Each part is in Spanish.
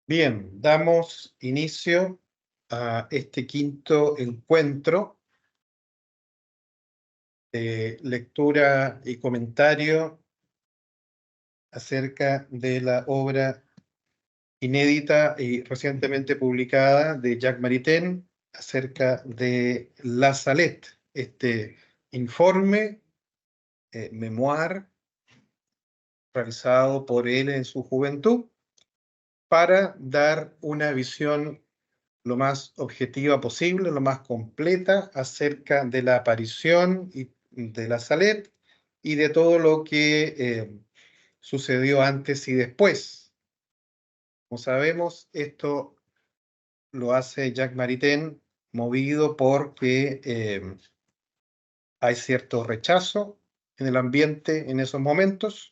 Bien, damos inicio a este quinto encuentro de lectura y comentario acerca de la obra inédita y recientemente publicada de Jacques Maritain acerca de La Salette, este informe, memoir realizado por él en su juventud para dar una visión lo más objetiva posible, lo más completa acerca de la aparición de la Salette y de todo lo que sucedió antes y después. Como sabemos, esto lo hace Jacques Maritain movido porque hay cierto rechazo en el ambiente en esos momentos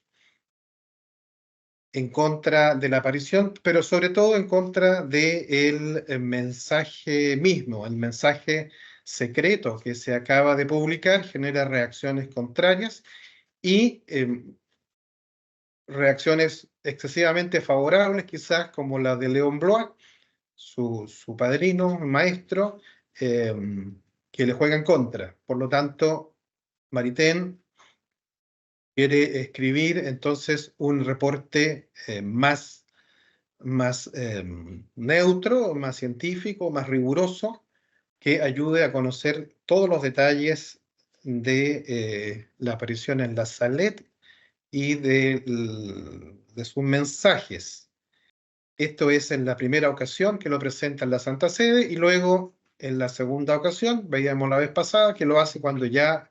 en contra de la aparición, pero sobre todo en contra del mensaje mismo, el mensaje secreto que se acaba de publicar genera reacciones contrarias y reacciones excesivamente favorables, quizás como la de Léon Blois, su padrino, maestro, eh, que le juega en contra. Por lo tanto, Maritain quiere escribir entonces un reporte más neutro, más científico, más riguroso, que ayude a conocer todos los detalles de la aparición en la Salette y de sus mensajes. Esto es en la primera ocasión que lo presenta en la Santa Sede y luego en la segunda ocasión, veíamos la vez pasada, que lo hace cuando ya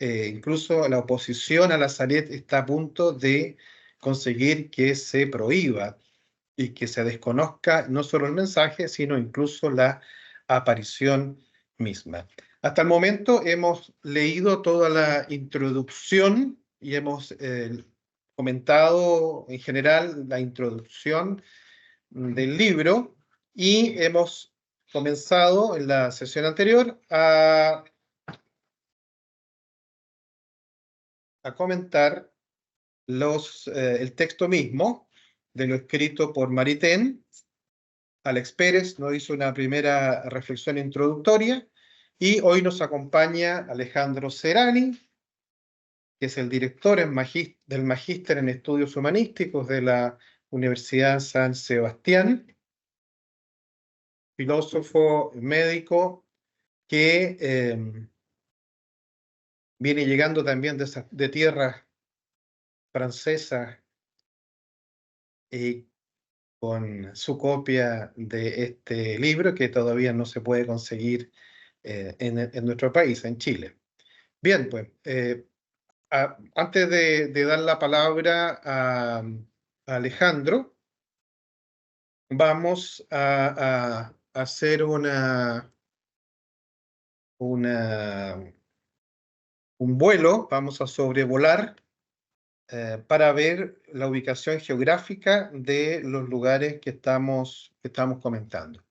incluso la oposición a la Salette está a punto de conseguir que se prohíba y que se desconozca no solo el mensaje, sino incluso la aparición misma. Hasta el momento hemos leído toda la introducción y hemos comentado en general la introducción del libro y hemos comenzado en la sesión anterior a comentar el texto mismo de lo escrito por Maritain. Alex Pérez nos hizo una primera reflexión introductoria y hoy nos acompaña Alejandro Serani, que es el director del Magíster en Estudios Humanísticos de la Universidad San Sebastián, filósofo médico que viene llegando también de tierras francesas y con su copia de este libro que todavía no se puede conseguir en nuestro país, en Chile. Bien, pues, antes de dar la palabra a Alejandro, vamos a hacer un vuelo, vamos a sobrevolar para ver la ubicación geográfica de los lugares que estamos comentando.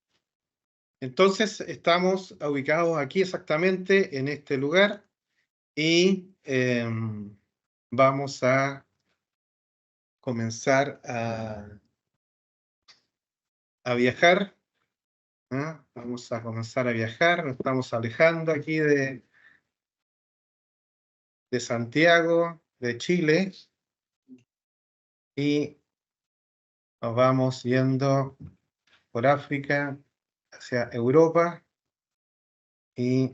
Entonces, estamos ubicados aquí exactamente en este lugar y vamos a comenzar a viajar. Vamos a comenzar a viajar, nos estamos alejando aquí de Santiago, de Chile, y nos vamos yendo por África hacia Europa y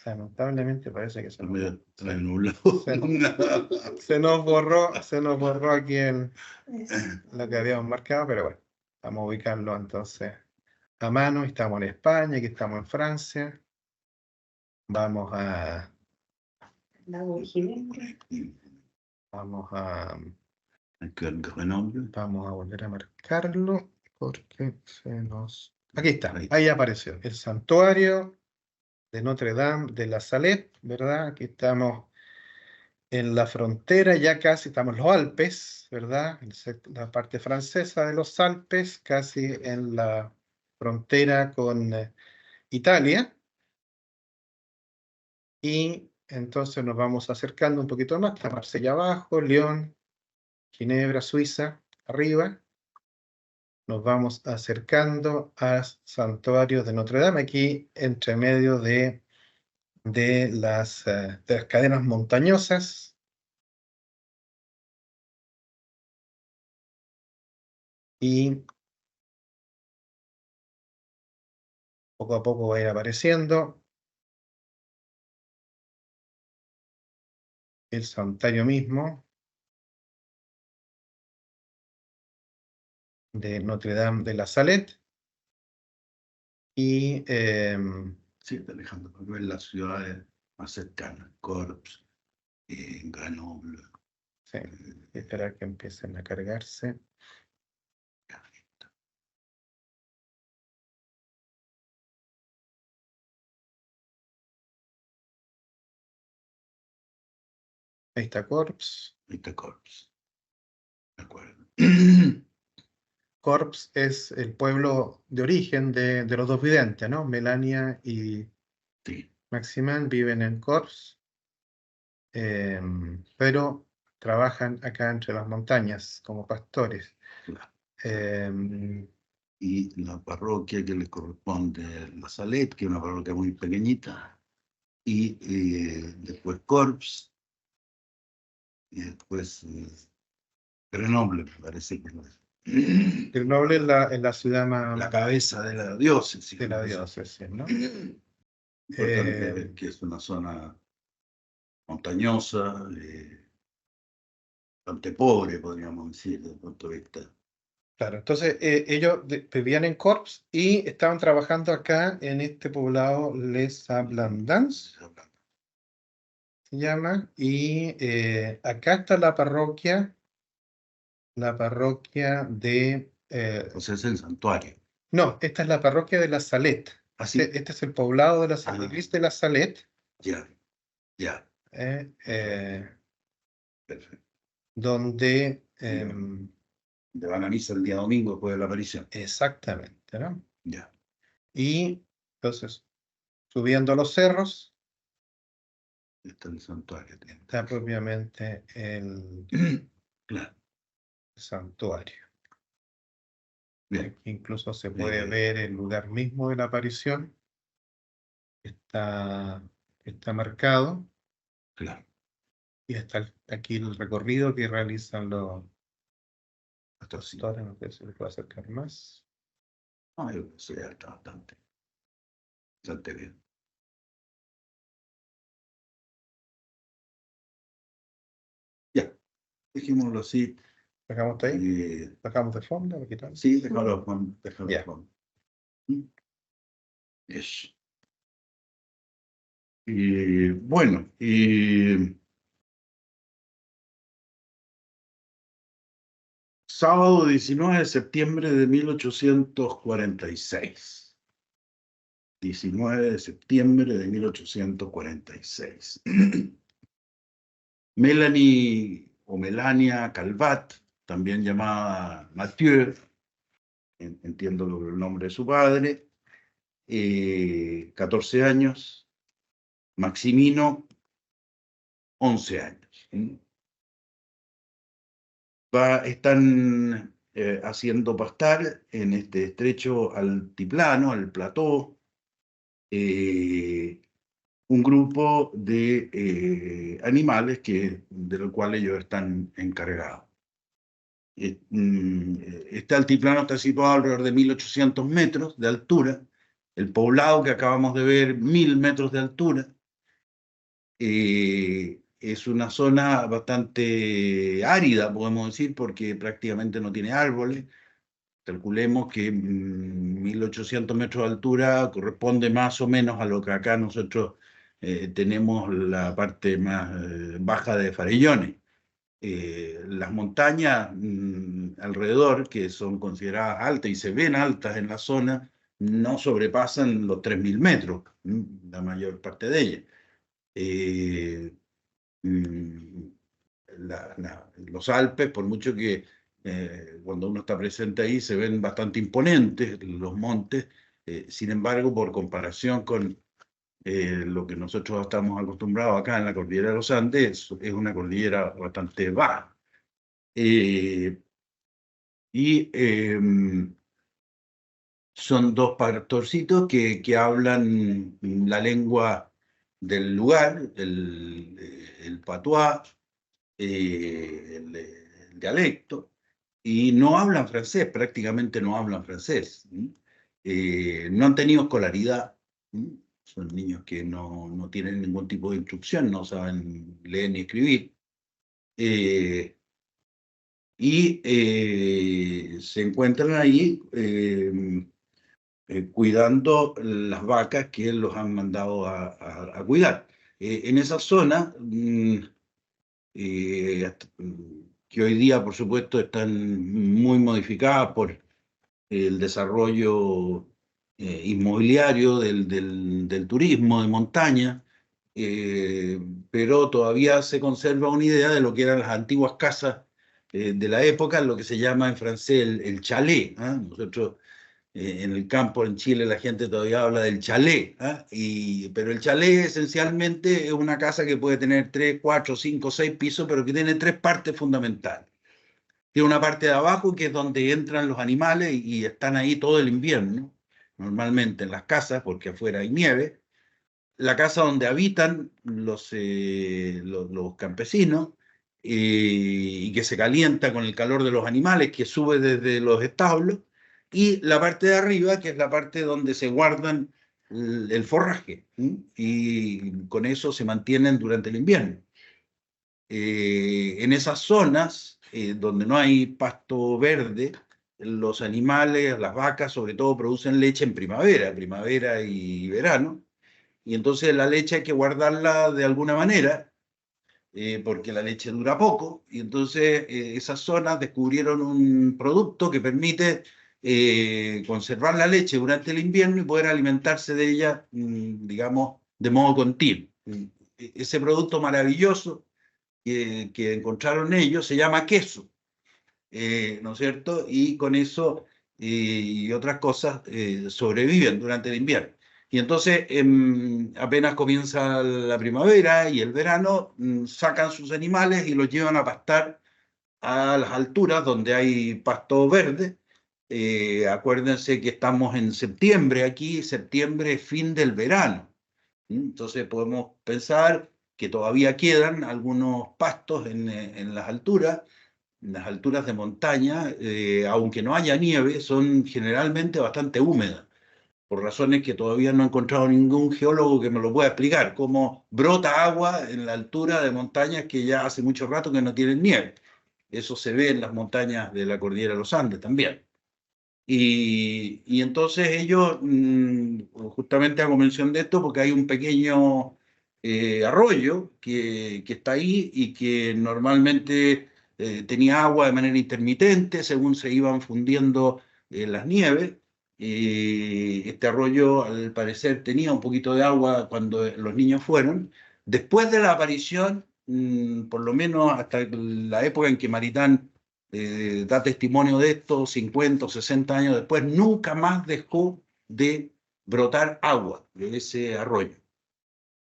lamentablemente parece que se nos borró aquí lo que habíamos marcado, pero bueno, vamos a ubicarlo entonces a mano. Estamos en España, aquí estamos en Francia. Vamos a volver a marcarlo porque se nos... Aquí está, ahí apareció el santuario de Notre Dame de la Salette, ¿verdad? Aquí estamos en la frontera, ya casi estamos en los Alpes, ¿verdad? La parte francesa de los Alpes, casi en la frontera con Italia. Y entonces nos vamos acercando un poquito más, está Marsella abajo, Lyon, Ginebra, Suiza, arriba. nos vamos acercando al santuario de Notre Dame, aquí entre medio de las cadenas montañosas. Y poco a poco va a ir apareciendo el santuario mismo de Notre Dame de la Salette. Y Sí, Alejandro, para ver las ciudades más cercanas, Corps, Grenoble. sí, esperar que empiecen a cargarse. Ahí está Corps. Corps. De acuerdo. Corps es el pueblo de origen de los dos videntes, ¿no? Melania y Sí, Maximin viven en Corps, pero trabajan acá entre las montañas como pastores. claro. Em, Y la parroquia que le corresponde La Salette, que es una parroquia muy pequeñita, y después Corps, y después Grenoble, me parece que es Grenoble es la ciudad más la cabeza de la diócesis. de la diócesis, ¿no? Importante que es una zona montañosa, bastante pobre, podríamos decir, desde el punto de vista. Claro, entonces ellos vivían en Corps y estaban trabajando acá en este poblado Les Ablandans, se llama, y acá está la parroquia de... O sea, es el santuario. no, esta es la parroquia de la Salette. Así. Este es el poblado de la Ah, iglesia de la Salette, ya, ya. Perfecto. donde... De van a misa el día domingo después de la aparición. exactamente, ¿no? Ya. Y entonces, subiendo a los cerros, Está el santuario. está propiamente el Claro. santuario. Bien. Aquí incluso se puede ver el lugar mismo de la aparición. Está marcado. Claro. Y está aquí el recorrido que realizan los Hasta así. pastores. No sé si se puede acercar más. Ah, yo creo que sí, está bastante bien. Ya, dejémoslo así. ¿Dejamos ahí? ¿Dejamos de fondo? ¿Lo quitamos? Sí, déjalo Juan. Ya. Eso. Y bueno, sábado 19 de septiembre de 1846. 19 de septiembre de 1846. Melanie o Melania Calvat, también llamada Mathieu, entiendo el nombre de su padre, 14 años, Maximino, 11 años. Están haciendo pastar en este estrecho altiplano, al plató, un grupo de animales de los cuales ellos están encargados. Este altiplano está situado alrededor de 1800 metros de altura. El poblado que acabamos de ver, 1000 metros de altura. Es una zona bastante árida, podemos decir, porque prácticamente no tiene árboles. Calculemos que 1800 metros de altura corresponde más o menos a lo que acá nosotros tenemos la parte más baja de Farellones. Las montañas alrededor, que son consideradas altas y se ven altas en la zona, no sobrepasan los 3000 metros, la mayor parte de ellas. Mm, los Alpes, por mucho que cuando uno está presente ahí se ven bastante imponentes los montes, sin embargo, por comparación con lo que nosotros estamos acostumbrados acá en la cordillera de los Andes, es una cordillera bastante baja. Y son dos pastorcitos que hablan la lengua del lugar, el patuá, el dialecto, y no hablan francés, prácticamente no hablan francés. No han tenido escolaridad, son niños que no tienen ningún tipo de instrucción, no saben leer ni escribir. Se encuentran ahí cuidando las vacas que los han mandado a cuidar. En esa zona, que hoy día, por supuesto, están muy modificadas por el desarrollo inmobiliario del turismo de montaña, pero todavía se conserva una idea de lo que eran las antiguas casas de la época, lo que se llama en francés el chalet. Nosotros en el campo en Chile la gente todavía habla del chalet, pero el chalet esencialmente es una casa que puede tener 3, 4, 5, 6 pisos, pero que tiene 3 partes fundamentales. Tiene una parte de abajo que es donde entran los animales y están ahí todo el invierno, normalmente en las casas, porque afuera hay nieve. La casa donde habitan los campesinos y que se calienta con el calor de los animales que sube desde los establos, y la parte de arriba, que es la parte donde se guardan el forraje, y con eso se mantienen durante el invierno. En esas zonas donde no hay pasto verde, los animales, las vacas sobre todo, producen leche en primavera y verano, y entonces la leche hay que guardarla de alguna manera, porque la leche dura poco, y entonces esas zonas descubrieron un producto que permite conservar la leche durante el invierno y poder alimentarse de ella, digamos, de modo continuo. Ese producto maravilloso que encontraron ellos se llama queso, ¿no es cierto? Y con eso y otras cosas sobreviven durante el invierno. Y entonces, apenas comienza la primavera y el verano, sacan sus animales y los llevan a pastar a las alturas donde hay pasto verde. Acuérdense que estamos en septiembre aquí, septiembre es fin del verano. Entonces podemos pensar que todavía quedan algunos pastos en las alturas de montaña, aunque no haya nieve, son generalmente bastante húmedas, por razones que todavía no he encontrado ningún geólogo que me lo pueda explicar, cómo brota agua en la altura de montañas que ya hace mucho rato que no tienen nieve. Eso se ve en las montañas de la cordillera de los Andes también. Y entonces ellos, justamente hago mención de esto porque hay un pequeño arroyo que está ahí y que normalmente tenía agua de manera intermitente según se iban fundiendo las nieves. Este arroyo, al parecer, tenía un poquito de agua cuando los niños fueron. Después de la aparición, por lo menos hasta la época en que Maritán da testimonio de esto, 50 o 60 años después, nunca más dejó de brotar agua de ese arroyo.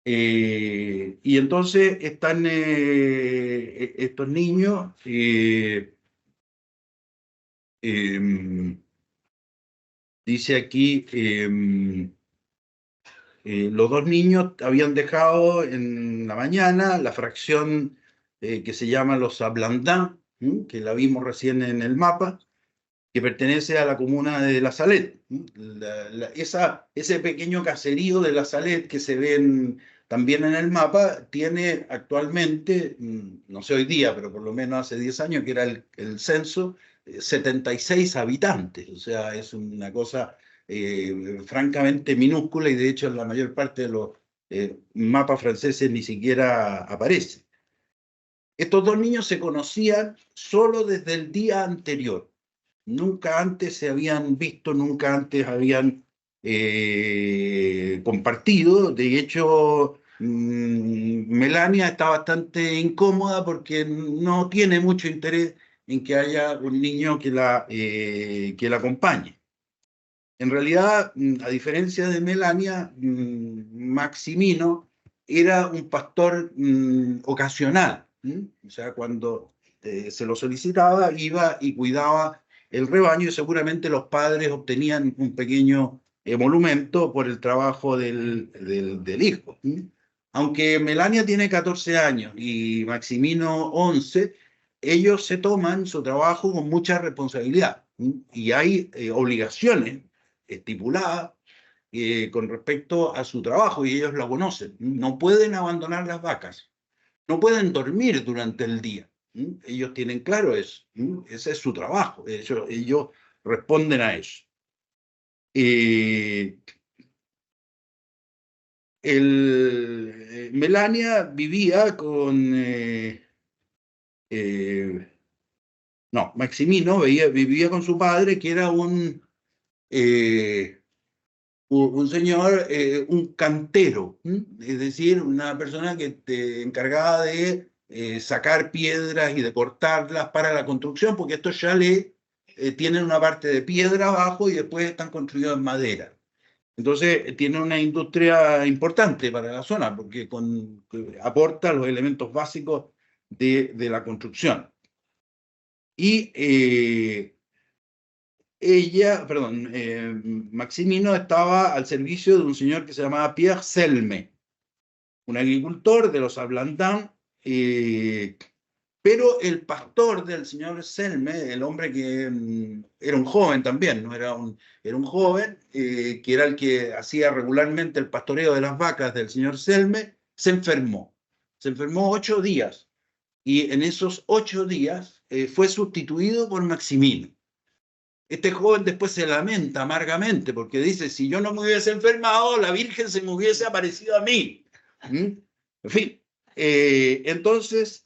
Y entonces están estos niños, dice aquí, los dos niños habían dejado en la mañana la fracción que se llama los Ablandán, que la vimos recién en el mapa, que pertenece a la comuna de La Salet. Ese pequeño caserío de La Salet que se ve también en el mapa tiene actualmente, no sé hoy día, pero por lo menos hace 10 años que era el censo, 76 habitantes. O sea, es una cosa francamente minúscula y de hecho en la mayor parte de los mapas franceses ni siquiera aparece. Estos dos niños se conocían solo desde el día anterior. Nunca antes se habían visto, nunca antes habían compartido. De hecho, Melania está bastante incómoda porque no tiene mucho interés en que haya un niño que la acompañe. En realidad, a diferencia de Melania, Maximino era un pastor ocasional. O sea, cuando se lo solicitaba, iba y cuidaba el rebaño y seguramente los padres obtenían un pequeño emolumento por el trabajo del hijo. Aunque Melania tiene 14 años y Maximino 11, ellos se toman su trabajo con mucha responsabilidad y hay obligaciones estipuladas con respecto a su trabajo y ellos lo conocen. No pueden abandonar las vacas, no pueden dormir durante el día. Ellos tienen claro eso. Ese es su trabajo. Ellos responden a eso. Melania vivía con... no, Maximino vivía con su padre, que era un señor, un cantero, es decir, una persona que te encargaba de sacar piedras y de cortarlas para la construcción, porque estos chalés tienen una parte de piedra abajo y después están construidos en madera. Entonces, tiene una industria importante para la zona, porque aporta los elementos básicos de la construcción. Y Maximino estaba al servicio de un señor que se llamaba Pierre Selme, un agricultor de los Ablandans, pero el pastor del señor Selme, el hombre que era un joven también, ¿no? Era un joven que era el que hacía regularmente el pastoreo de las vacas del señor Selme, se enfermó. Se enfermó 8 días y en esos 8 días fue sustituido por Maximino. Este joven después se lamenta amargamente porque dice, si yo no me hubiese enfermado, la Virgen se me hubiese aparecido a mí. En fin, entonces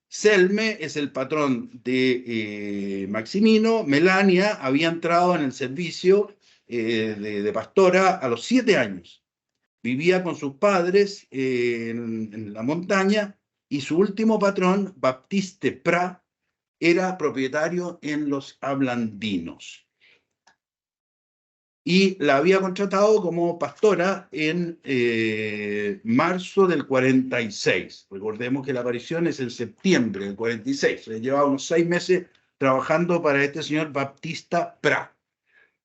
Selme es el patrón de Maximino. Melania había entrado en el servicio de pastora a los 7 años. Vivía con sus padres en la montaña y su último patrón, Baptiste Prat, era propietario en los Ablandinos. Y la había contratado como pastora en marzo del 46. Recordemos que la aparición es en septiembre del 46. Llevaba unos 6 meses trabajando para este señor Baptista Prat.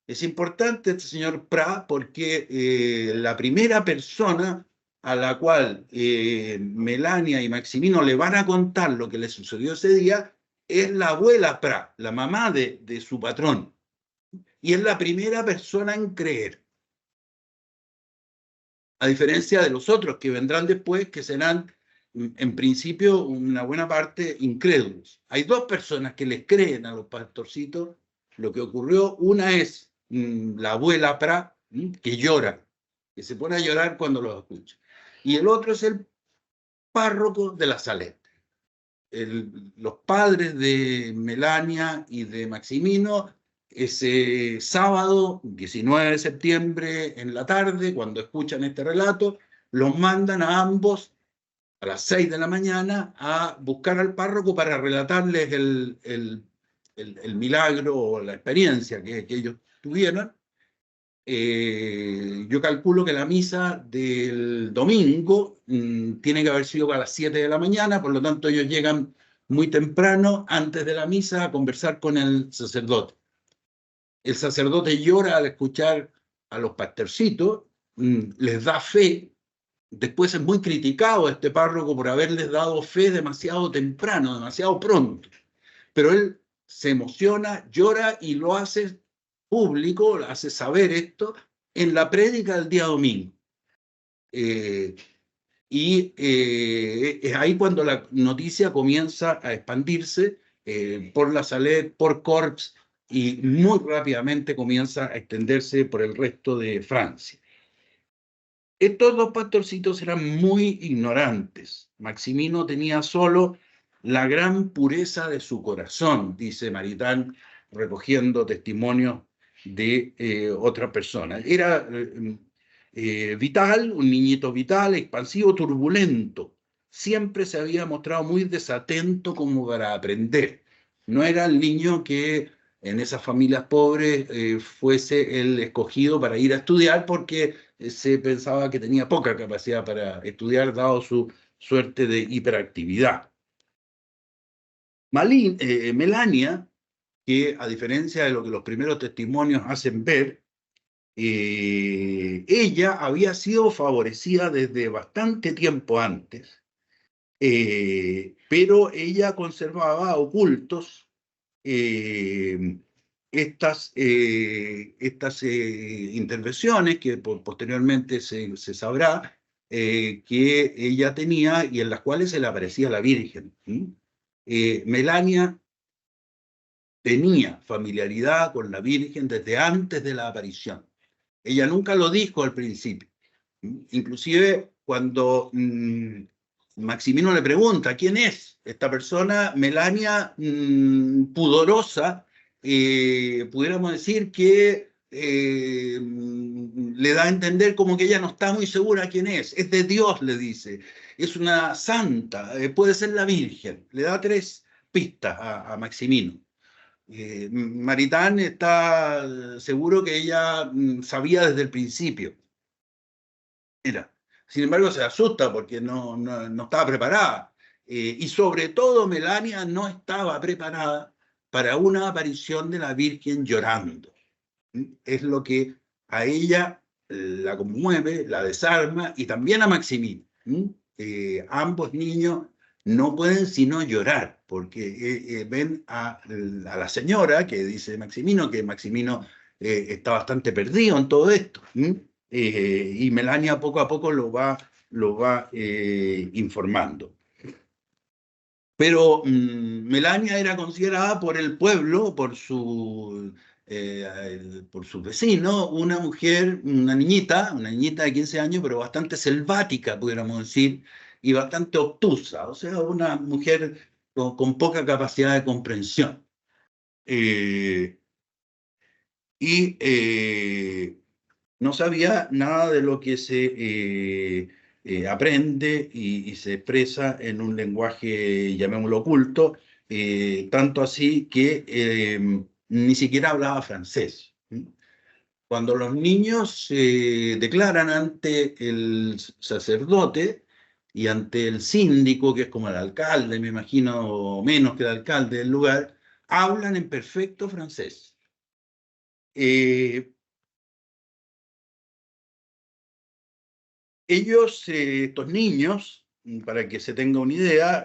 Es importante este señor Prat porque la primera persona a la cual Melania y Maximino le van a contar lo que le sucedió ese día es la abuela Prat, la mamá de su patrón. Y es la primera persona en creer. A diferencia de los otros que vendrán después, que serán, en principio, una buena parte incrédulos. Hay 2 personas que les creen a los pastorcitos lo que ocurrió. Una es la abuela Prat, que llora, que se pone a llorar cuando los escucha. Y el otro es el párroco de la Salette. Los padres de Melania y de Maximino, ese sábado 19 de septiembre en la tarde, cuando escuchan este relato, los mandan a ambos a las 6 de la mañana a buscar al párroco para relatarles el milagro o la experiencia que ellos tuvieron. Yo calculo que la misa del domingo tiene que haber sido a las 7 de la mañana, por lo tanto ellos llegan muy temprano antes de la misa a conversar con el sacerdote. El sacerdote llora al escuchar a los pastorcitos, les da fe. Después es muy criticado este párroco por haberles dado fe demasiado temprano, demasiado pronto. Pero él se emociona, llora y lo hace público, hace saber esto en la prédica del día domingo. Es ahí cuando la noticia comienza a expandirse por la Salette, por Corps, y muy rápidamente comienza a extenderse por el resto de Francia. Estos 2 pastorcitos eran muy ignorantes. Maximino tenía solo la gran pureza de su corazón, dice Maritain, recogiendo testimonios de otra persona. Era vital, un niñito vital, expansivo, turbulento. Siempre se había mostrado muy desatento como para aprender. No era el niño que en esas familias pobres fuese el escogido para ir a estudiar porque se pensaba que tenía poca capacidad para estudiar dado su suerte de hiperactividad. Melania que, a diferencia de lo que los primeros testimonios hacen ver, ella había sido favorecida desde bastante tiempo antes, pero ella conservaba ocultos eh, estas intervenciones que posteriormente se sabrá que ella tenía y en las cuales se le aparecía la Virgen. Melania tenía familiaridad con la Virgen desde antes de la aparición. Ella nunca lo dijo al principio. Inclusive cuando Maximino le pregunta quién es esta persona, Melania, pudorosa, pudiéramos decir que le da a entender como que ella no está muy segura quién es de Dios, le dice, es una santa, puede ser la Virgen, le da 3 pistas a Maximino. Maritán está seguro que ella sabía desde el principio. Sin embargo, se asusta porque no estaba preparada. Y sobre todo, Melania no estaba preparada para una aparición de la Virgen llorando. Es lo que a ella la conmueve, la desarma, y también a Maximino. Ambos niños no pueden sino llorar, porque ven a la señora, que dice Maximino, que Maximino está bastante perdido en todo esto. Y Melania poco a poco lo va informando. Pero Melania era considerada por el pueblo, por sus vecinos, una mujer, una niñita de 15 años, pero bastante selvática, pudiéramos decir, y bastante obtusa, o sea, una mujer con poca capacidad de comprensión. No sabía nada de lo que se aprende y se expresa en un lenguaje, llamémoslo oculto, tanto así que ni siquiera hablaba francés. Cuando los niños se declaran ante el sacerdote y ante el síndico, que es como el alcalde, me imagino, o menos que el alcalde del lugar, hablan en perfecto francés. Ellos, estos niños, para que se tenga una idea,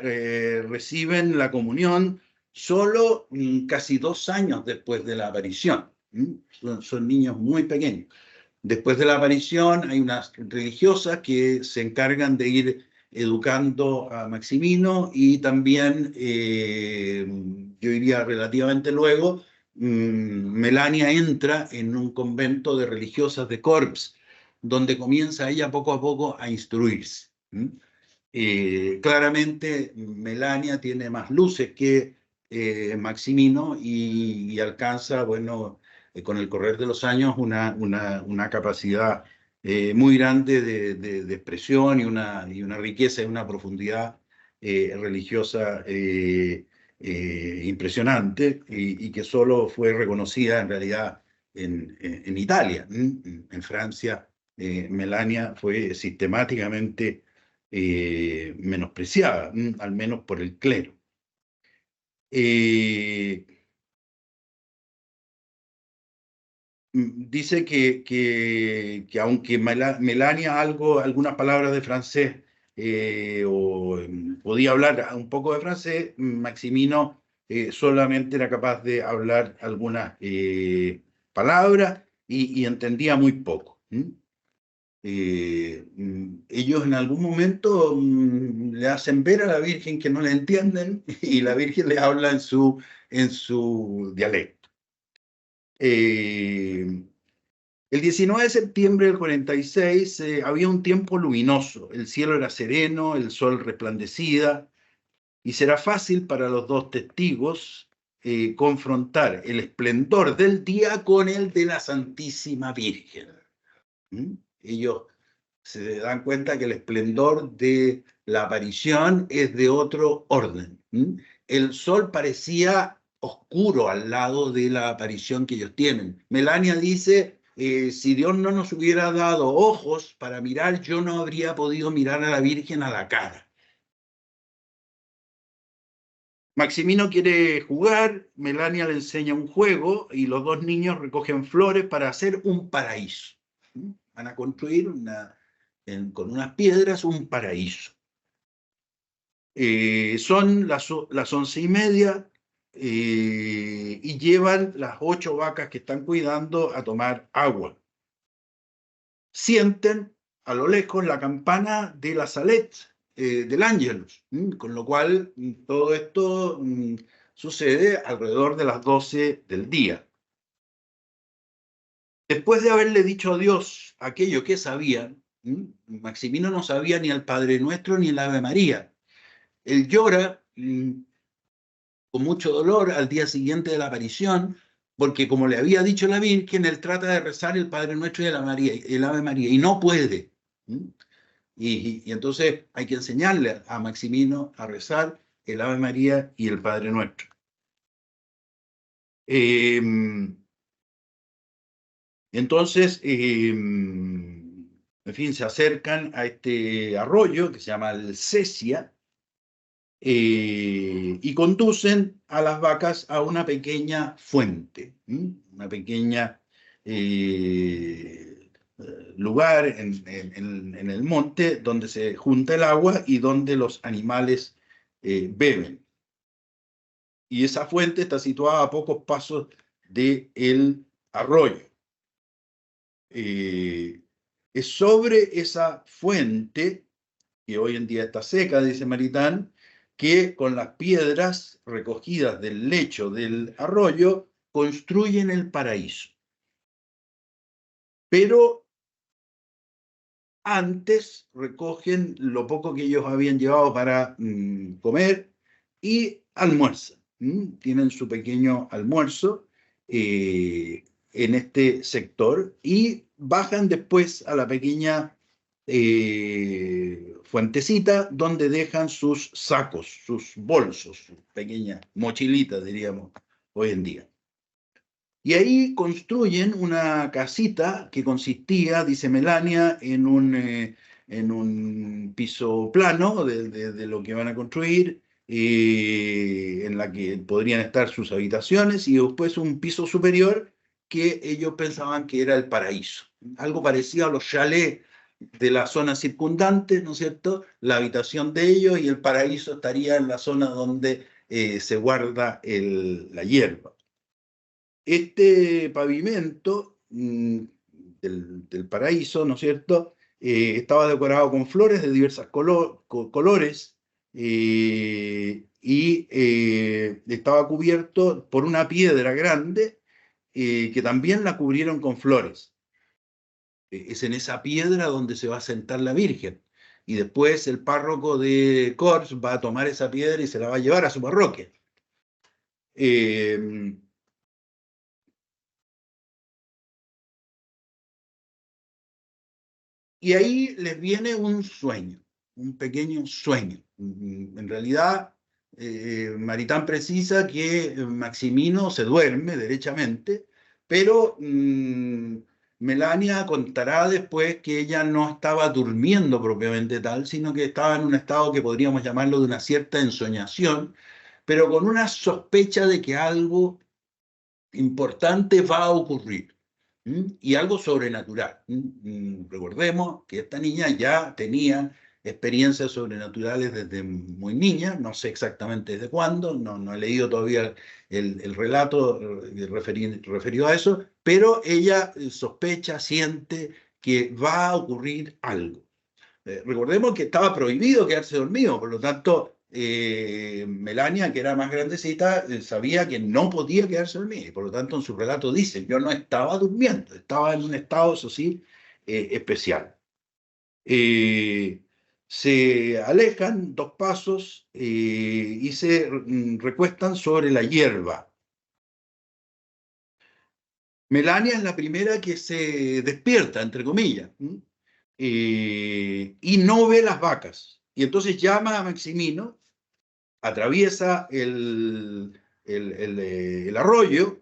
reciben la comunión solo casi 2 años después de la aparición. Son niños muy pequeños. Después de la aparición hay unas religiosas que se encargan de ir educando a Maximino y también, yo diría relativamente luego, Melania entra en un convento de religiosas de Corps, donde comienza ella poco a poco a instruirse. Claramente Melania tiene más luces que Maximino y alcanza, bueno, con el correr de los años una capacidad muy grande de expresión y una riqueza y una profundidad religiosa impresionante y que solo fue reconocida en realidad en Italia. En Francia, Melania fue sistemáticamente menospreciada, al menos por el clero. Dice que aunque Melania algunas palabras de francés podía hablar un poco de francés, Maximino solamente era capaz de hablar algunas palabras y entendía muy poco. Ellos en algún momento le hacen ver a la Virgen que no le entienden y la Virgen le habla en su dialecto. El 19 de septiembre del 46 había un tiempo luminoso, el cielo era sereno, el sol resplandecía, y será fácil para los 2 testigos confrontar el esplendor del día con el de la Santísima Virgen. Ellos se dan cuenta que el esplendor de la aparición es de otro orden. El sol parecía oscuro al lado de la aparición que ellos tienen. Melania dice, si Dios no nos hubiera dado ojos para mirar, yo no habría podido mirar a la Virgen a la cara. Maximino quiere jugar, Melania le enseña un juego y los dos niños recogen flores para hacer un paraíso. Van a construir con unas piedras un paraíso. Son las 11:30 y llevan las 8 vacas que están cuidando a tomar agua. Sienten a lo lejos la campana de la Salet, del Ángelus, con lo cual todo esto sucede alrededor de las 12 del día. Después de haberle dicho a Dios aquello que sabían, Maximino no sabía ni el Padre Nuestro ni el Ave María. Él llora con mucho dolor al día siguiente de la aparición, porque como le había dicho la Virgen, él trata de rezar el Padre Nuestro y el Ave María, y no puede. Y entonces hay que enseñarle a Maximino a rezar el Ave María y el Padre Nuestro. Entonces, en fin, se acercan a este arroyo que se llama el Sesia, y conducen a las vacas a una pequeña fuente, una pequeña lugar en el monte donde se junta el agua y donde los animales beben. Y esa fuente está situada a pocos pasos del arroyo. Es sobre esa fuente, que hoy en día está seca, dice Maritain, que con las piedras recogidas del lecho del arroyo construyen el paraíso. Pero antes recogen lo poco que ellos habían llevado para comer y almuerzan. Tienen su pequeño almuerzo en este sector y bajan después a la pequeña fuentecita donde dejan sus sacos, sus bolsos, sus pequeñas mochilitas, diríamos, hoy en día. Y ahí construyen una casita que consistía, dice Melania, en un piso plano de lo que van a construir, en la que podrían estar sus habitaciones, y después un piso superior que ellos pensaban que era el paraíso. Algo parecido a los chalés de la zona circundante, ¿no es cierto? La habitación de ellos y el paraíso estaría en la zona donde se guarda la hierba. Este pavimento del paraíso, ¿no es cierto?, estaba decorado con flores de diversos colores y estaba cubierto por una piedra grande que también la cubrieron con flores. Es en esa piedra donde se va a sentar la Virgen. Y después el párroco de Corps va a tomar esa piedra y se la va a llevar a su parroquia. Y ahí les viene un sueño, un pequeño sueño. En realidad, Maritain precisa que Maximino se duerme derechamente, pero Melania contará después que ella no estaba durmiendo propiamente tal, sino que estaba en un estado que podríamos llamarlo de una cierta ensoñación, pero con una sospecha de que algo importante va a ocurrir. Y algo sobrenatural. Recordemos que esta niña ya tenía experiencias sobrenaturales desde muy niña, no sé exactamente desde cuándo, no he leído todavía el relato referido a eso, pero ella sospecha, siente que va a ocurrir algo. Recordemos que estaba prohibido quedarse dormido, por lo tanto, Melania, que era más grandecita, sabía que no podía quedarse dormida, y por lo tanto en su relato dice, yo no estaba durmiendo, estaba en un estado, eso sí, especial. Se alejan 2 pasos y se recuestan sobre la hierba. Melania es la primera que se despierta, entre comillas, y no ve las vacas. Y entonces llama a Maximino, atraviesa el arroyo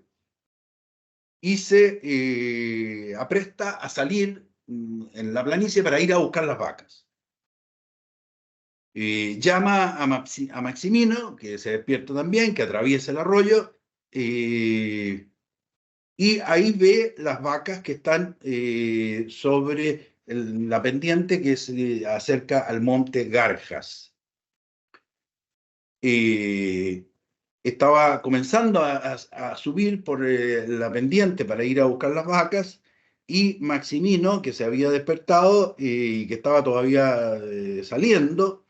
y se apresta a salir en la planicie para ir a buscar las vacas. llama a Maximino, que se despierta también, que atraviesa el arroyo, y ahí ve las vacas que están sobre la pendiente que se acerca al monte Garjas. Estaba comenzando a subir por la pendiente para ir a buscar las vacas, y Maximino, que se había despertado y que estaba todavía saliendo,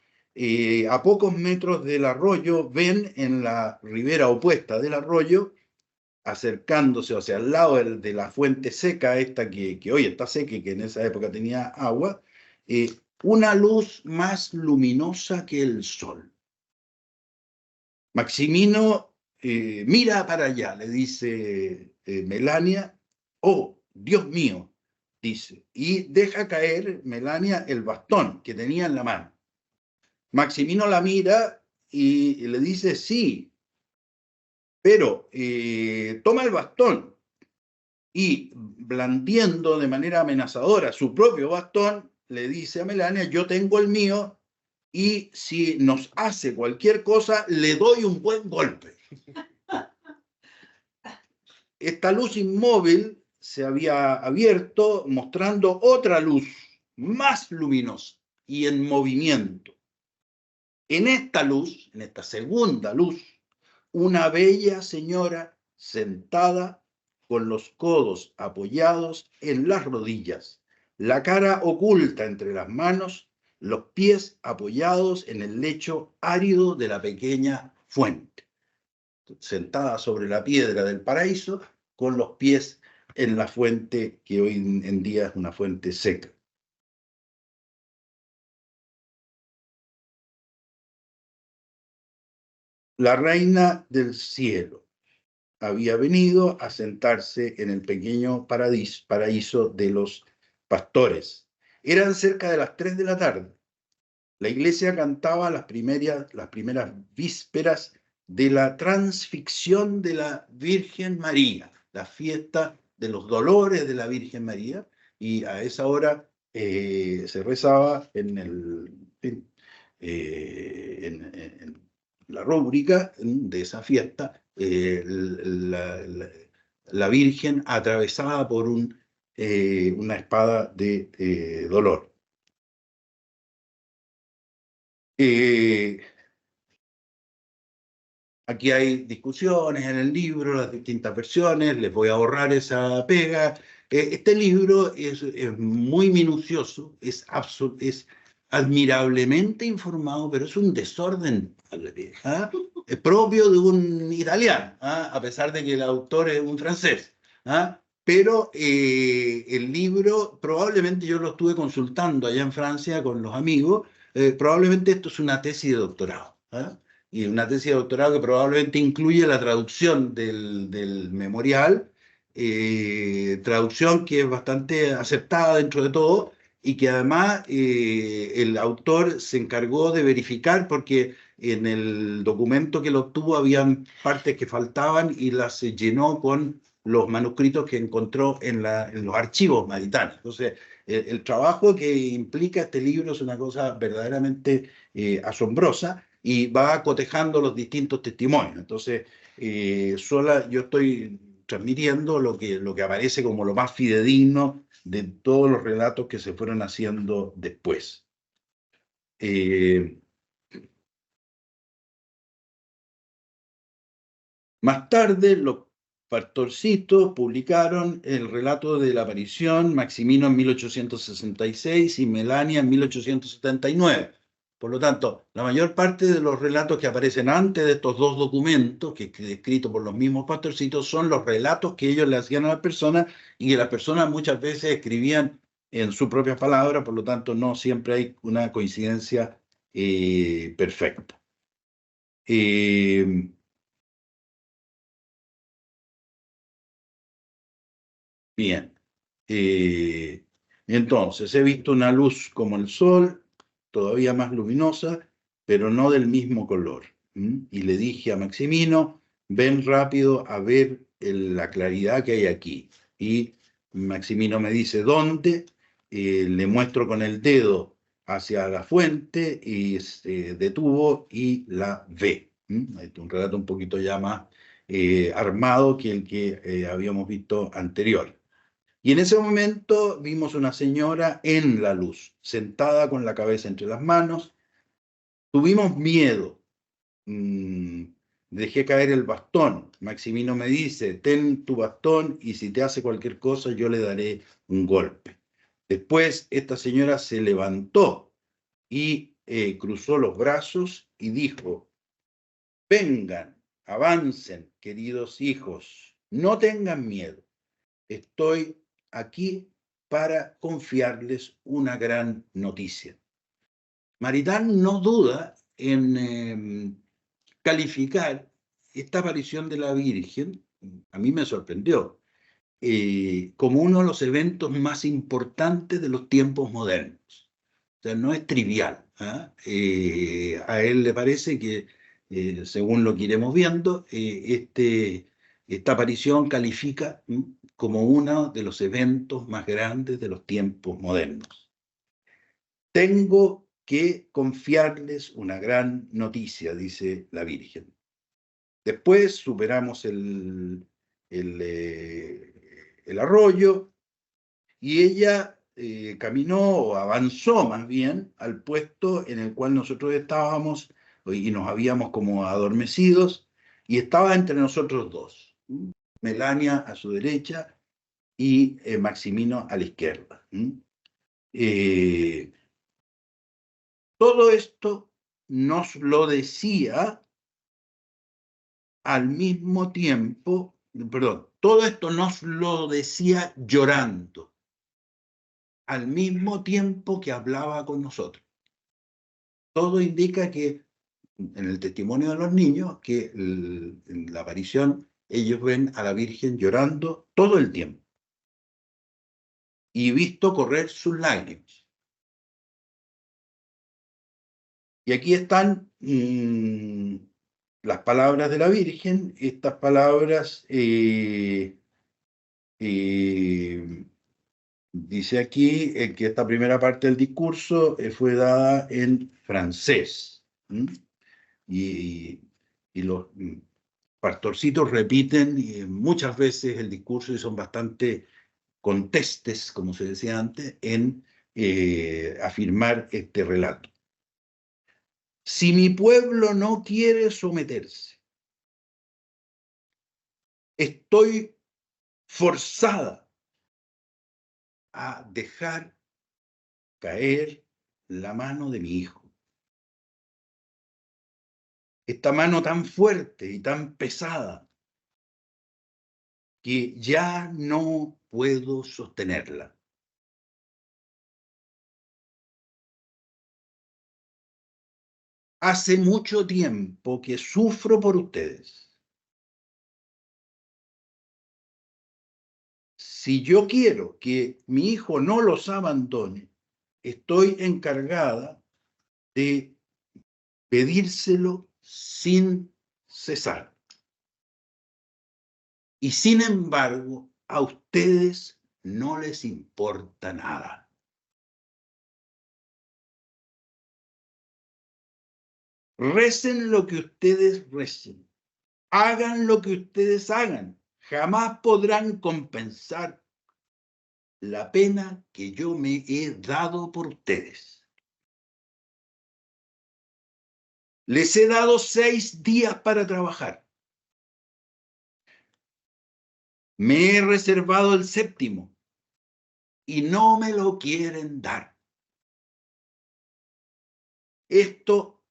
a pocos metros del arroyo, ven en la ribera opuesta del arroyo, acercándose, o sea, al lado de la fuente seca, esta que hoy está seca y que en esa época tenía agua, una luz más luminosa que el sol. Maximino mira para allá, le dice Melania. Oh, Dios mío, dice, y deja caer Melania el bastón que tenía en la mano. Maximino la mira y le dice, sí, pero toma el bastón, y blandiendo de manera amenazadora su propio bastón, le dice a Melania, yo tengo el mío, y si nos hace cualquier cosa, le doy un buen golpe. Esta luz inmóvil se había abierto, mostrando otra luz más luminosa y en movimiento. En esta luz, en esta segunda luz, una bella señora sentada con los codos apoyados en las rodillas, la cara oculta entre las manos, los pies apoyados en el lecho árido de la pequeña fuente, sentada sobre la piedra del paraíso, con los pies en la fuente que hoy en día es una fuente seca. La reina del cielo había venido a sentarse en el pequeño paraíso de los pastores. Eran cerca de las 3 de la tarde. La iglesia cantaba las primeras vísperas de la transfixión de la Virgen María, la fiesta de los dolores de la Virgen María, y a esa hora se rezaba en la rúbrica de esa fiesta, la Virgen atravesada por una espada de dolor. Aquí hay discusiones en el libro, las distintas versiones, les voy a ahorrar esa pega. Este libro es muy minucioso, es admirablemente informado, pero es un desorden propio de un italiano, a pesar de que el autor es un francés. Pero el libro, probablemente yo lo estuve consultando allá en Francia con los amigos, probablemente esto es una tesis de doctorado. Y una tesis de doctorado que probablemente incluye la traducción del memorial, traducción que es bastante aceptada dentro de todo, y que además el autor se encargó de verificar, porque en el documento que lo obtuvo habían partes que faltaban y las llenó con los manuscritos que encontró en los archivos maritanos. Entonces, el trabajo que implica este libro es una cosa verdaderamente asombrosa, y va cotejando los distintos testimonios. Entonces, yo estoy transmitiendo lo que aparece como lo más fidedigno de todos los relatos que se fueron haciendo después. Más tarde, los pastorcitos publicaron el relato de la aparición, Maximino en 1866 y Melania en 1879. Por lo tanto, la mayor parte de los relatos que aparecen antes de estos dos documentos, que escritos por los mismos pastorcitos, son los relatos que ellos le hacían a las personas, y que las personas muchas veces escribían en sus propias palabras, por lo tanto no siempre hay una coincidencia perfecta. Bien. Entonces, he visto una luz como el sol, todavía más luminosa, pero no del mismo color. Y le dije a Maximino, ven rápido a ver la claridad que hay aquí. Y Maximino me dice, ¿dónde? Le muestro con el dedo hacia la fuente y se detuvo y la ve. Un relato un poquito ya más armado que el que habíamos visto anterior. Y en ese momento vimos una señora en la luz, sentada con la cabeza entre las manos. Tuvimos miedo. Dejé caer el bastón. Maximino me dice, ten tu bastón y si te hace cualquier cosa yo le daré un golpe. Después esta señora se levantó y cruzó los brazos y dijo, vengan, avancen, queridos hijos, no tengan miedo. Estoy aquí para confiarles una gran noticia. Maritain no duda en calificar esta aparición de la Virgen, a mí me sorprendió, como uno de los eventos más importantes de los tiempos modernos. O sea, no es trivial. A él le parece que, según lo que iremos viendo, esta aparición califica como uno de los eventos más grandes de los tiempos modernos. Tengo que confiarles una gran noticia, dice la Virgen. Después superamos el arroyo y ella caminó o avanzó más bien al puesto en el cual nosotros estábamos y nos habíamos como adormecidos y estaba entre nosotros dos, Melania a su derecha y Maximino a la izquierda. Todo esto nos lo decía al mismo tiempo, perdón, todo esto nos lo decía llorando, al mismo tiempo que hablaba con nosotros. Todo indica que, en el testimonio de los niños, que en la aparición ellos ven a la Virgen llorando todo el tiempo y visto correr sus lágrimas. Y aquí están las palabras de la Virgen. Estas palabras dice aquí que esta primera parte del discurso fue dada en francés. Y los pastorcitos repiten muchas veces el discurso y son bastante contestes, como se decía antes, en afirmar este relato. Si mi pueblo no quiere someterse, estoy forzada a dejar caer la mano de mi hijo. Esta mano tan fuerte y tan pesada que ya no puedo sostenerla. Hace mucho tiempo que sufro por ustedes. Si yo quiero que mi hijo no los abandone, estoy encargada de pedírselo sin cesar. Y sin embargo, a ustedes no les importa nada. Recen lo que ustedes recen. Hagan lo que ustedes hagan. Jamás podrán compensar la pena que yo me he dado por ustedes. Les he dado 6 días para trabajar. Me he reservado el 7º y no me lo quieren dar. Esto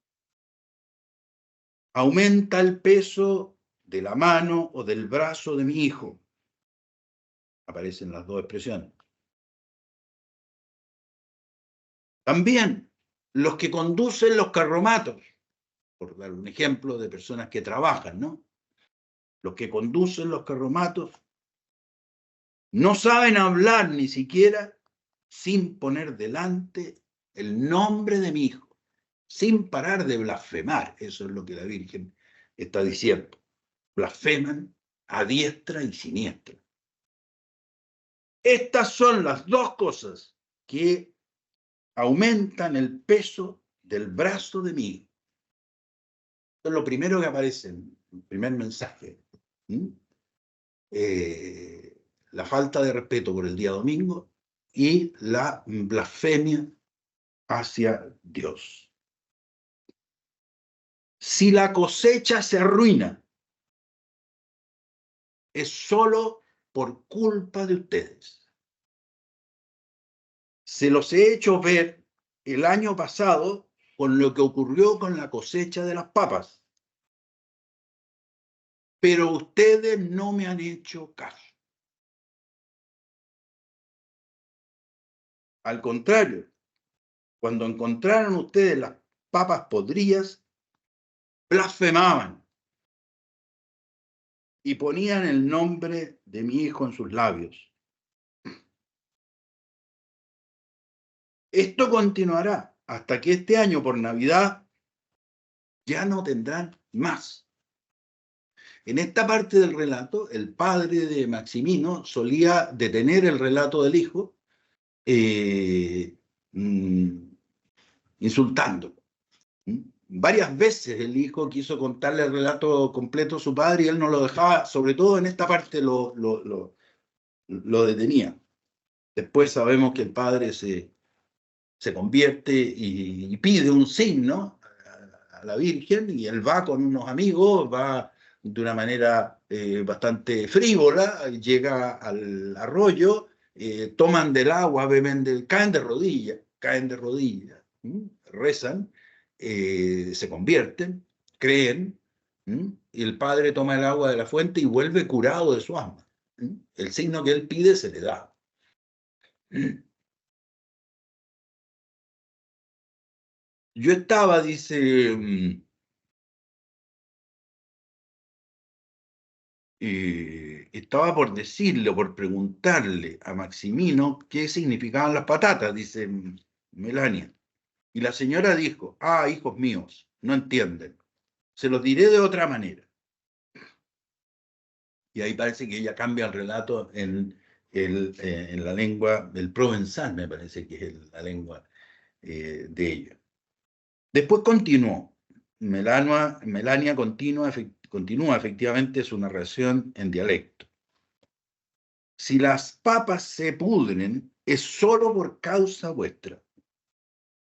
aumenta el peso de la mano o del brazo de mi hijo. Aparecen las dos expresiones. También los que conducen los carromatos, por dar un ejemplo de personas que trabajan, ¿no? Los que conducen los carromatos no saben hablar ni siquiera sin poner delante el nombre de mi hijo, sin parar de blasfemar. Eso es lo que la Virgen está diciendo. Blasfeman a diestra y siniestra. Estas son las dos cosas que aumentan el peso del brazo de mi hijo. Esto es lo primero que aparece en el primer mensaje. La falta de respeto por el día domingo y la blasfemia hacia Dios. Si la cosecha se arruina, es solo por culpa de ustedes. Se los he hecho ver el año pasado con lo que ocurrió con la cosecha de las papas. Pero ustedes no me han hecho caso. Al contrario, cuando encontraron ustedes las papas podridas, blasfemaban y ponían el nombre de mi hijo en sus labios. Esto continuará hasta que este año por Navidad ya no tendrán más. En esta parte del relato, el padre de Maximino solía detener el relato del hijo insultándolo. Varias veces el hijo quiso contarle el relato completo a su padre y él no lo dejaba, sobre todo en esta parte lo detenía. Después sabemos que el padre se convierte y pide un signo a la Virgen y él va con unos amigos, va de una manera bastante frívola, llega al arroyo, toman del agua, beben caen de rodillas, rezan, se convierten, creen, y el padre toma el agua de la fuente y vuelve curado de su asma. El signo que él pide se le da. Yo estaba, dice, estaba por decirle, por preguntarle a Maximino qué significaban las patatas, dice Melania. Y la señora dijo, hijos míos, no entienden. Se los diré de otra manera. Y ahí parece que ella cambia el relato en la lengua del provenzal, me parece que es la lengua de ella. Después continuó. Melania continúa efectivamente su narración en dialecto. Si las papas se pudren, es solo por causa vuestra.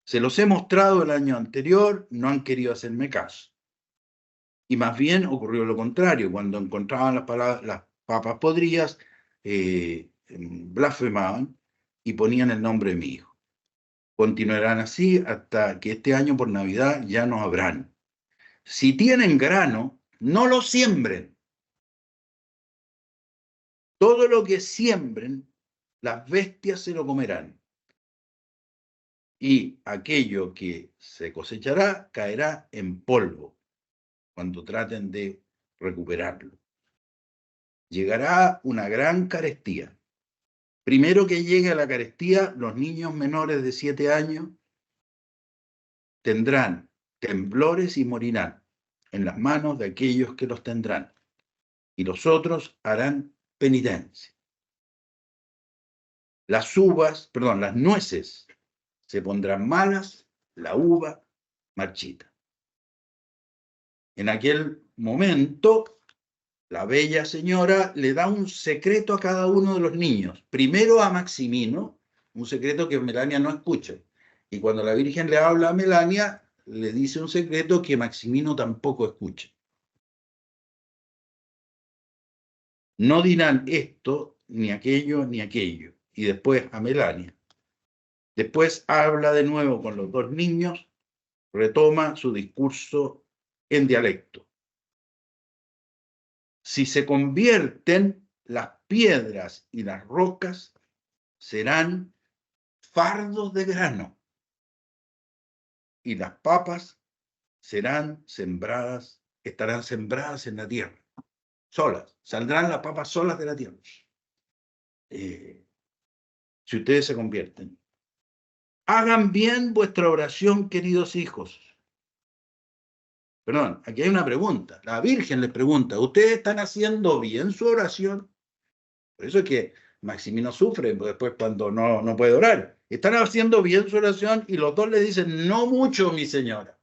Se los he mostrado el año anterior, no han querido hacerme caso. Y más bien ocurrió lo contrario, cuando encontraban las papas podridas, blasfemaban y ponían el nombre de mi hijo. Continuarán así hasta que este año por Navidad ya no habrán. Si tienen grano, no lo siembren. Todo lo que siembren, las bestias se lo comerán. Y aquello que se cosechará caerá en polvo cuando traten de recuperarlo. Llegará una gran carestía. Primero que llegue a la carestía, los niños menores de 7 años tendrán temblores y morirán en las manos de aquellos que los tendrán. Y los otros harán penitencia. Las nueces se pondrán malas, la uva marchita. En aquel momento, la bella señora le da un secreto a cada uno de los niños. Primero a Maximino, un secreto que Melania no escucha. Y cuando la Virgen le habla a Melania, le dice un secreto que Maximino tampoco escucha. No dirán esto, ni aquello, ni aquello. Y después a Melania. Después habla de nuevo con los dos niños, retoma su discurso en dialecto. Si se convierten, las piedras y las rocas serán fardos de grano y las papas estarán sembradas en la tierra, solas, saldrán las papas solas de la tierra. Si ustedes se convierten. Hagan bien vuestra oración, queridos hijos. Perdón, aquí hay una pregunta. La Virgen les pregunta, ¿ustedes están haciendo bien su oración? Por eso es que Maximino sufre después cuando no puede orar. Están haciendo bien su oración y los dos le dicen, no mucho, mi señora,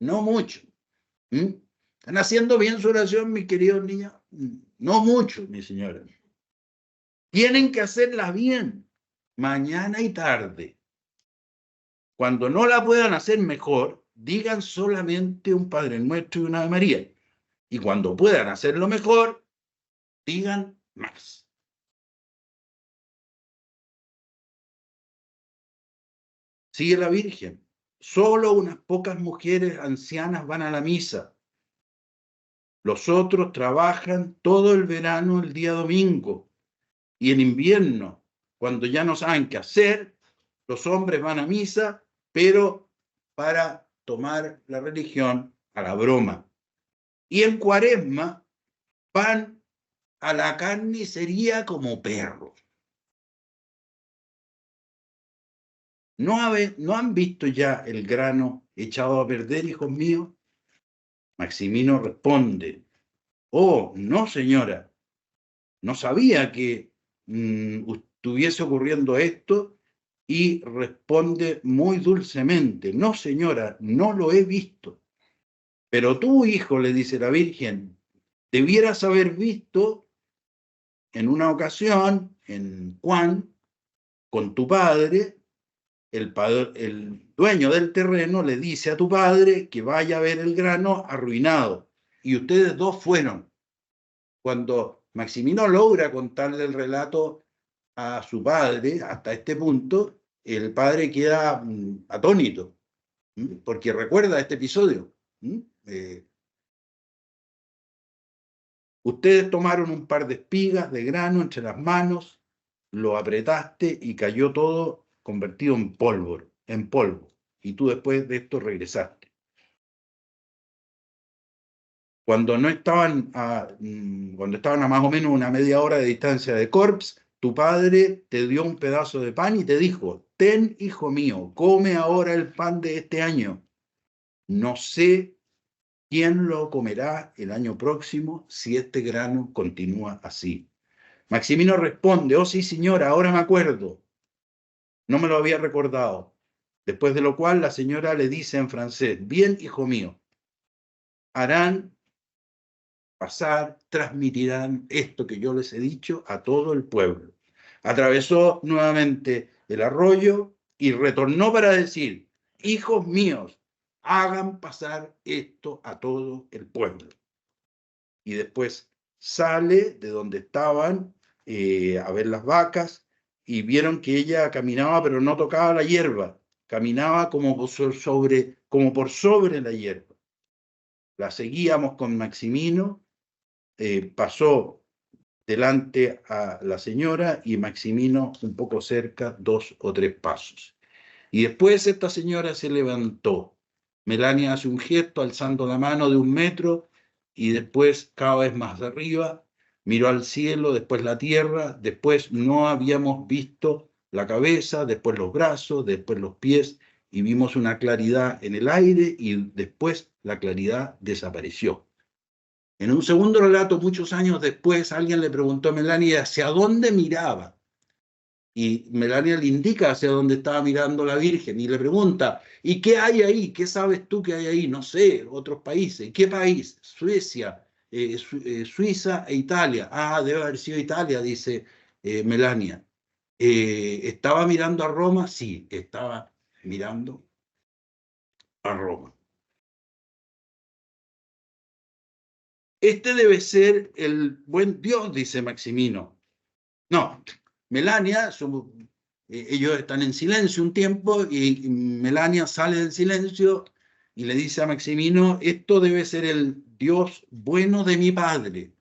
no mucho. ¿Están haciendo bien su oración, mis queridos niños? No mucho, mi señora. Tienen que hacerla bien, mañana y tarde. Cuando no la puedan hacer mejor, digan solamente un Padre Nuestro y una Ave María. Y cuando puedan hacerlo mejor, digan más. Sigue la Virgen. Solo unas pocas mujeres ancianas van a la misa. Los otros trabajan todo el verano el día domingo. Y en invierno, cuando ya no saben qué hacer, los hombres van a misa, pero para tomar la religión a la broma. Y en Cuaresma van a la carnicería como perros. ¿No han visto ya el grano echado a perder, hijos míos? Maximino responde, oh, no, señora, no sabía que estuviese ocurriendo esto, y responde muy dulcemente, no, señora, no lo he visto. Pero tú, hijo, le dice la Virgen, debieras haber visto en una ocasión, en Juan, con tu padre, el dueño del terreno le dice a tu padre que vaya a ver el grano arruinado. Y ustedes dos fueron. Cuando Maximino logra contarle el relato a su padre, hasta este punto, el padre queda atónito, porque recuerda este episodio. Ustedes tomaron un par de espigas de grano entre las manos, lo apretaste y cayó todo convertido en polvo. Y tú después de esto regresaste. Cuando estaban a más o menos una media hora de distancia de Corps, tu padre te dio un pedazo de pan y te dijo, ten, hijo mío, come ahora el pan de este año. No sé quién lo comerá el año próximo si este grano continúa así. Maximino responde, oh sí, señora, ahora me acuerdo. No me lo había recordado. Después de lo cual la señora le dice en francés, bien, hijo mío, harán pasar, transmitirán esto que yo les he dicho a todo el pueblo. Atravesó nuevamente el arroyo y retornó para decir, hijos míos, hagan pasar esto a todo el pueblo. Y después sale de donde estaban a ver las vacas y vieron que ella caminaba pero no tocaba la hierba, caminaba como por sobre la hierba. La seguíamos con Maximino, pasó delante a la señora y Maximino un poco cerca, 2 o 3 pasos. Y después esta señora se levantó. Melania hace un gesto alzando la mano de 1 metro y después cada vez más arriba, miró al cielo, después la tierra, después no habíamos visto la cabeza, después los brazos, después los pies, y vimos una claridad en el aire y después la claridad desapareció. En un segundo relato, muchos años después, alguien le preguntó a Melania hacia dónde miraba. Y Melania le indica hacia dónde estaba mirando la Virgen y le pregunta, ¿y qué hay ahí? ¿Qué sabes tú que hay ahí? No sé, otros países. ¿Qué país? Suecia, Suiza e Italia. Ah, debe haber sido Italia, dice Melania. ¿Estaba mirando a Roma? Sí, estaba mirando a Roma. Este debe ser el buen Dios, dice Maximino. No, Melania, ellos están en silencio un tiempo y Melania sale del silencio y le dice a Maximino, esto debe ser el Dios bueno de mi padre,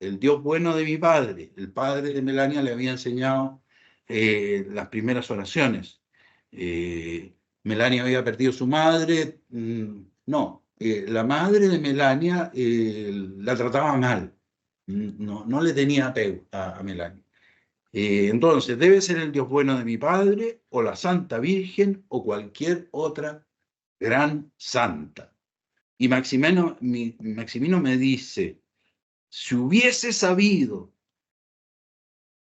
el Dios bueno de mi padre. El padre de Melania le había enseñado las primeras oraciones. Melania había perdido su madre, no, la madre de Melania la trataba mal, no le tenía apego a Melania. Entonces, debe ser el Dios bueno de mi padre, o la Santa Virgen, o cualquier otra gran santa. Y Maximino me dice, si hubiese sabido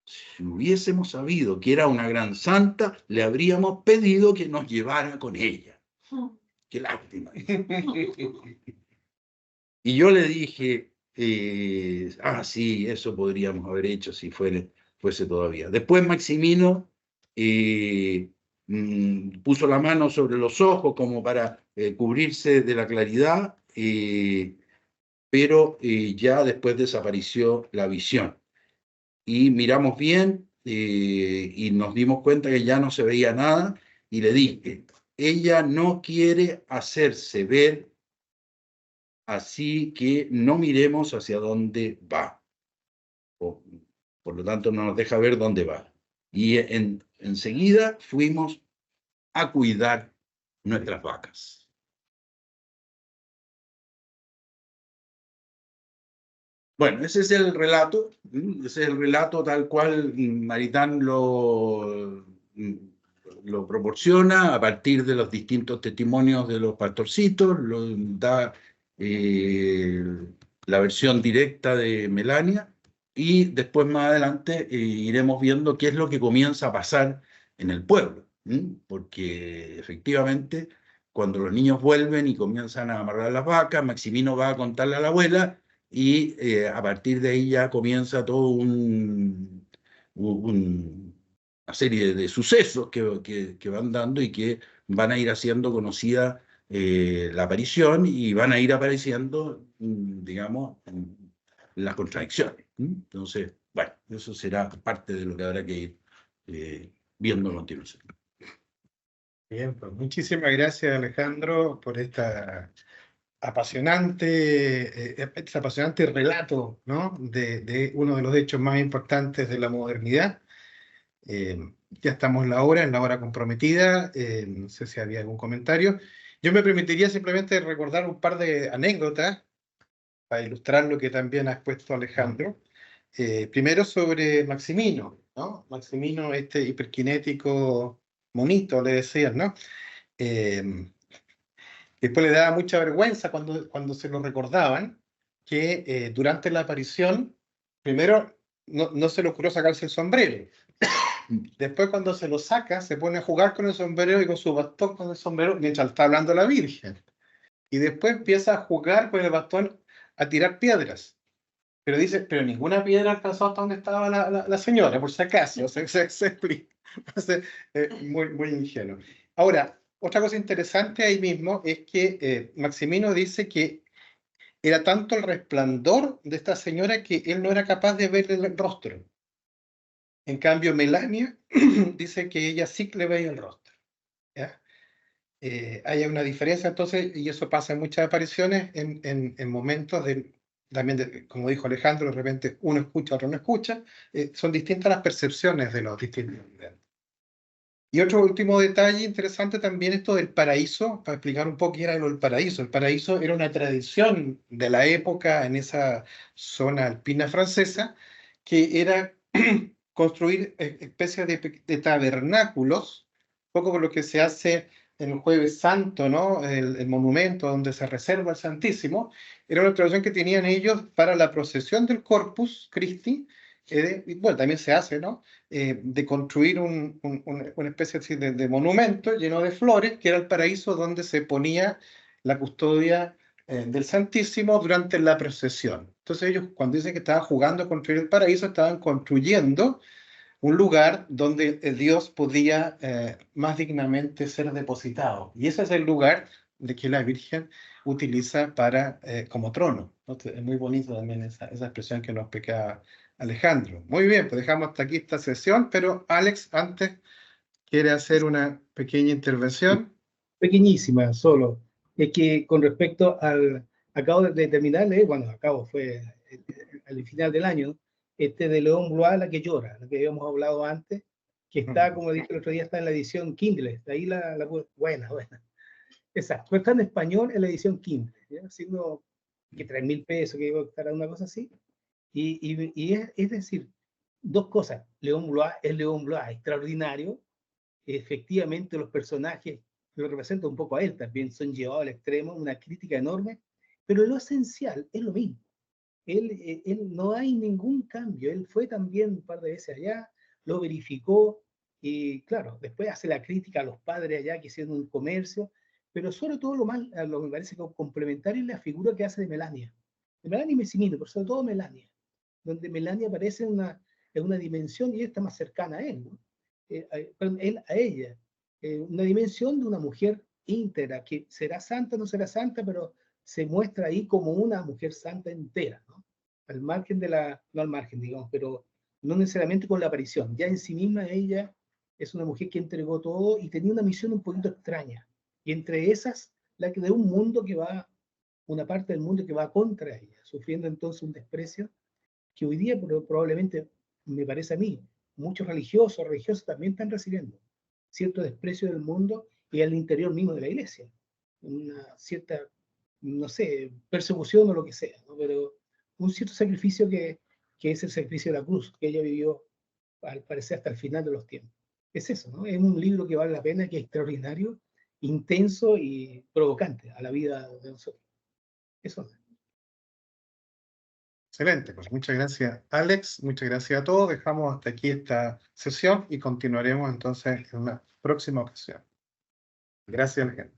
Si hubiésemos sabido que era una gran santa, le habríamos pedido que nos llevara con ella. Qué lástima. Y yo le dije, sí, eso podríamos haber hecho si fuese todavía. Después Maximino puso la mano sobre los ojos como para cubrirse de la claridad, pero ya después desapareció la visión. Y miramos bien y nos dimos cuenta que ya no se veía nada y le dije, ella no quiere hacerse ver, así que no miremos hacia dónde va. Por lo tanto, no nos deja ver dónde va. Y enseguida fuimos a cuidar nuestras vacas. Bueno, ese es el relato, ese es el relato tal cual Maritán lo proporciona a partir de los distintos testimonios de los pastorcitos, lo da la versión directa de Melania, y después más adelante iremos viendo qué es lo que comienza a pasar en el pueblo, porque efectivamente cuando los niños vuelven y comienzan a amarrar las vacas, Maximino va a contarle a la abuela, y a partir de ahí ya comienza todo una serie de sucesos que van dando y que van a ir haciendo conocida la aparición y van a ir apareciendo, digamos, las contradicciones. Entonces, bueno, eso será parte de lo que habrá que ir viendo a continuación. Bien, pues muchísimas gracias, Alejandro, por este apasionante relato, ¿no? de uno de los hechos más importantes de la modernidad. Ya estamos en la hora comprometida. No sé si había algún comentario. Yo me permitiría simplemente recordar un par de anécdotas para ilustrar lo que también ha expuesto Alejandro. Primero sobre Maximino, ¿no? Maximino, este hiperkinético monito, le decían, ¿no? Eh, Después le daba mucha vergüenza cuando se lo recordaban, que durante la aparición, primero no se le ocurrió sacarse el sombrero. Después cuando se lo saca, se pone a jugar con el sombrero y con su bastón con el sombrero mientras está hablando la Virgen. Y después empieza a jugar con el bastón a tirar piedras. Pero dice, pero ninguna piedra alcanzó hasta donde estaba la señora, por si acaso. Se explica. Entonces, muy ingenuo. Ahora, otra cosa interesante ahí mismo es que Maximino dice que era tanto el resplandor de esta señora que él no era capaz de ver el rostro. En cambio, Melania dice que ella sí le veía el rostro. ¿Ya? Hay una diferencia entonces, y eso pasa en muchas apariciones, en momentos también, como dijo Alejandro, de repente uno escucha, otro no escucha, son distintas las percepciones de los distintos evidentes. Y otro último detalle interesante también esto del paraíso, para explicar un poco qué era el paraíso. El paraíso era una tradición de la época en esa zona alpina francesa, que era construir especies de tabernáculos, un poco por lo que se hace en el Jueves Santo, ¿no? El monumento donde se reserva el Santísimo, era una tradición que tenían ellos para la procesión del Corpus Christi, y bueno, también se hace, ¿no? De construir una especie así de monumento lleno de flores, que era el paraíso donde se ponía la custodia del Santísimo durante la procesión. Entonces ellos, cuando dicen que estaban jugando a construir el paraíso, estaban construyendo un lugar donde el Dios podía más dignamente ser depositado. Y ese es el lugar de que la Virgen utiliza como trono, ¿no? Es muy bonito también esa expresión que nos explicaba Alejandro. Muy bien, pues dejamos hasta aquí esta sesión, pero Alex, antes quiere hacer una pequeña intervención. Pequeñísima, solo. Es que con respecto acabo de terminar, bueno, acabo, fue al final del año, de León Blois, La que llora, la que habíamos hablado antes, que está, como dije el otro día, está en la edición Kindle, ahí buena. Exacto, pero está en español en la edición Kindle, ¿ya? Siendo que 3.000 pesos, que iba a costar una cosa así, y es decir, dos cosas, León Blois es León Blois, extraordinario, efectivamente los personajes lo representan un poco a él también, son llevados al extremo, una crítica enorme, pero lo esencial es lo mismo. Él no hay ningún cambio. Él fue también un par de veces allá, lo verificó y claro, después hace la crítica a los padres allá que hicieron un comercio, pero sobre todo lo que me parece complementario es la figura que hace de Melania. De Melania y Messinino, pero sobre todo Melania, donde Melania aparece en una dimensión y ella está más cercana a él, ¿no? Él a ella, una dimensión de una mujer íntegra, que será santa o no será santa, pero se muestra ahí como una mujer santa entera, ¿no? Al margen de no al margen, digamos, pero no necesariamente con la aparición. Ya en sí misma ella es una mujer que entregó todo y tenía una misión un poquito extraña. Y entre esas, la que de un mundo que va, una parte del mundo que va contra ella, sufriendo entonces un desprecio que hoy día probablemente, me parece a mí, muchos religiosas también están recibiendo cierto desprecio del mundo y al interior mismo de la iglesia. Una cierta, no sé, persecución o lo que sea, ¿no? Pero un cierto sacrificio que es el sacrificio de la cruz, que ella vivió, al parecer, hasta el final de los tiempos. Es eso, ¿no? Es un libro que vale la pena, que es extraordinario, intenso y provocante a la vida de nosotros. Eso. Excelente, pues muchas gracias, Alex. Muchas gracias a todos. Dejamos hasta aquí esta sesión y continuaremos entonces en una próxima ocasión. Gracias, Alejandro.